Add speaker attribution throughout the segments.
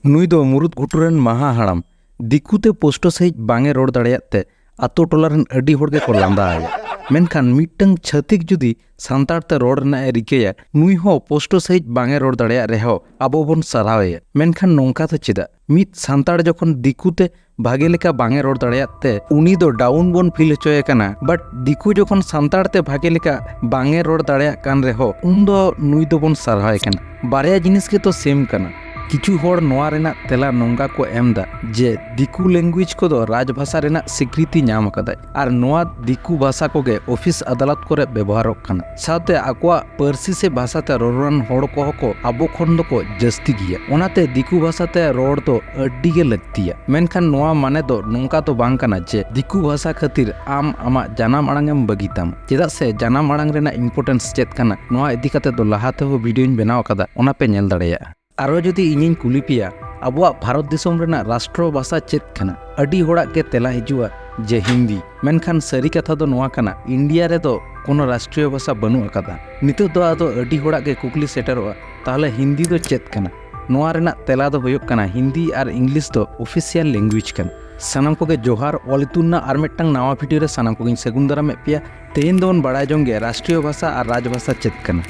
Speaker 1: नुई दो मुरुद घुटुरेन महा हड़ाम दिकुते पोस्टो सहित बांगे रोड दाड़ेयाते आतो टोलारेन अडी होड़ के को लांदा आया मेनखान मिट्टंग छतिक जुदी सांताड़ते रोड रना ए रिकेया नुई हो पोस्टो सहित बांगे रोड दाड़ेया रेहो आबो बोन सरावेया मेनखान नोंका तो चेदा मित सांताड़ जखन दिकुते भागे लेका बांगे रोड दाड़ेयाते उनी दो डाउन बोन फील होचोए कना बट दिकु जखन सांताड़ते भागे लेका बांगे रोड दाड़ेया कान रेहो उन दो नुई दो बोन सरावे कना बारया जिनिस के तो सेम कना किचु होड़ नोआ रेना तेला नोंगा को एमदा जे दिकु लैंग्वेज को दो राजभाषा रेना स्वीकृति नाम अकदाय आर नोआ दिकु भाषा को गे ऑफिस अदालत करे व्यवहारोग कना साथे आकोआ पर्सी से भाषाते रोरान होड़ को आबो खन दो को जस्ती गिया ओनाते दिकु भाषाते रोड तो अड्डी गे लगतिया मेनखान नोआ माने दो नोंका तो बांग कना जे दिकु भाषा खातिर आम आमा जानाम आड़ांगेम बगिताम चेदा से जानाम आड़ांग रेना इम्पोर्टेंस चेद कना नोआ इदी काते दो लाहाते हो वीडियोñ बनाव कदा ओना पे नेल दाड़ेया आरो जुदी इनिन कुली पिया अबुआ भारत दिसोम रेना राष्ट्र भाषा चेद कना अडी होड़ा के तेला हिजुआ जे हिंदी मेनखान सरी कथा दो नोआ कना इंडिया रे दो कोनो राष्ट्रीय भाषा बनु अकदा नितो दो आदो अडी होड़ा के कुकली सेटरोआ ताहले हिंदी दो चेद कना नोआ रेना तेला दो हुयुग कना हिंदी और इंग्लिश दो ऑफिशियल लैंग्वेज कना सानाम कोगे जोहार ऑलितुन्ना आर मिट्टंग नावा वीडियो रे सानाम कोगे सेगुन दाराम पिया तेन दोन बड़ाय जोंगे राष्ट्रीय भाषा और राजभाषा चेद कना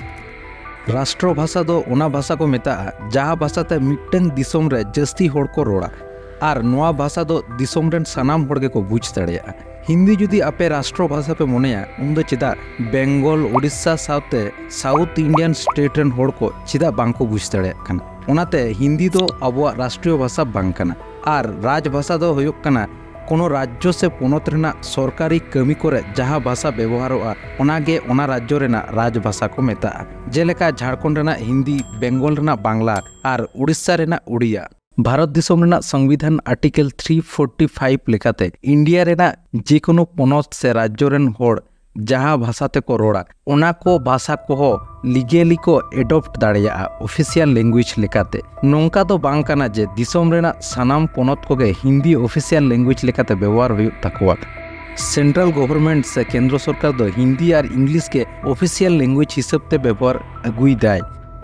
Speaker 1: राष्ट्र भाषा दो ओना भाषा को मेता जहाँ भाषाते मिट्टंग दिसोम रे जस्ती होड़ को रोड़ा और नोआ भाषा दो दिसोम रेन सानाम होड़ के को बुझ दाड़ेया हिंदी जुदी आपे राष्ट्र भाषा पे मोनेया उन दो चेदा बेंगल उड़ीसा साउते साउथ इंडियन स्टेट रेन होड़ को चेदा बांको बुझ दाड़ेया कना ओनाते हिंदी दो अबुआ राष्ट्रीय भाषा बांग कना और राजभाषा दो हुयुग कना कोनो राज्य से पोनत रेना सरकारी कमी करे जहाँ भाषा व्यवहारोआ ओनागे ओना राज्य रेना राजभाषा को मेता जेलेका झारखंड रेना हिंदी बेंगल रेना बांग्ला और उड़ीसा रेना उड़िया भारत दिसोम रेना संविधान आर्टिकल 345 लेखाते इंडिया रेना जे कोनो पोनत से राज्य रेन होड़ जहाँ भाषाते को रोड़ा ओना को भाषा को लीगेली को एडॉप्ट दाड़ेया ऑफिशियल लैंग्वेज लेकाते नोंका तो बांग कना जे दिसोम रेना सानाम पोनत को गे हिंदी ऑफिशियल लैंग्वेज लेकाते व्यवहार हुयुग ताकोआ सेंट्रल गवर्नमेंट से केंद्र सरकार दो हिंदी और इंग्लिश के ऑफिशियल लैंग्वेज हिसाब ते व्यवहार अगुई दाय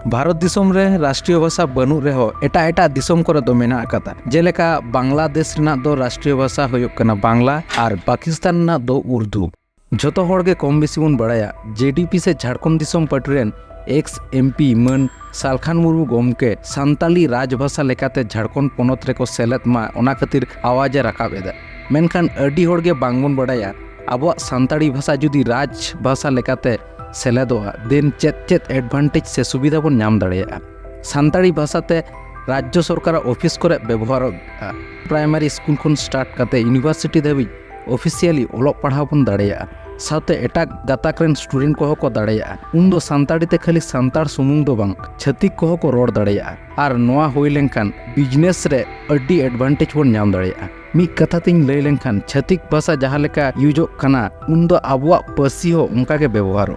Speaker 1: भारत दिसोम रे राष्ट्रीय भाषा बनु रेहो एटा एटा दिसोम करे दो मेना आकाता जेलेका बांग्लादेश रेना दो राष्ट्रीय भाषा हुयुग कना बांग्ला और पाकिस्तान ना दो उर्दू जतो होड़ के कम बेसी बन बड़ाया जेडीपी से Jharkhand Disom party x MP मन सालखान मुर्मू गोमके सान्ताली राजभाषा लेकाते झारखंड पोनत रेको सेलेद मा ओना खातिर आवाजे राकाब एदा मेनखान अडी होड़ के बांगबन बड़ाया आबो सान्ताड़ी भाषा जुदी राजभाषा लेकाते सेलेदोआ देन चेत चेत एडवांटेज से सुविधा बन नाम दाड़ेया सान्ताड़ी भाषाते राज्य सरकार ऑफिस करे व्यवहार प्राइमरी स्कूल खन स्टार्ट काते यूनिवर्सिटी धाबी ऑफिशियली ओलग पढ़ाव बन दाड़ेया साथे एटा गाताक रेन स्टूडेंट को दाड़ेया उन दो सान्ताड़ी ते खाली सान्ताड़ सुमुंग दो बांग छतिक को रोड दाड़ेया आर नोआ होई लेनखान बिजनेस रे अड्डी एडवांटेज बन नाम दाड़ेया मी कथा तिन लई लेनखान छतिक भाषा जहाँ लेका यूजोग कना उन दो आबुआ पासी हो उनका के व्यवहार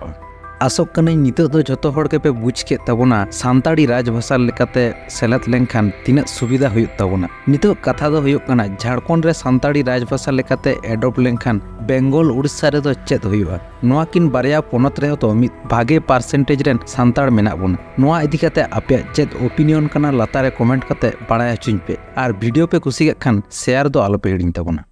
Speaker 1: आसोक कना नितो दो जतो होड़ के पे बुझ के तबोना सान्ताड़ी राजभाषा लेकाते सेलेद लेनखान तिना सुविधा हुयुग तबोना नितो कथा दो हुयुग कना झारखंड रे सान्ताड़ी राजभाषा लेकाते एडॉप्ट लेनखान बेंगल उड़ीसा रे दो चेद हुयुगा नोआ किन बारया पोनत रे तो मित भागे परसेंटेज रेन सान्ताड़ मेना बोना नोआ इदी काते आपे चेद ओपिनियन कना लातारे कमेंट काते बाड़ाय हचुኝ पे और वीडियो पे कुसी खान शेयर दो आलो पे हिड़िñ तबोना।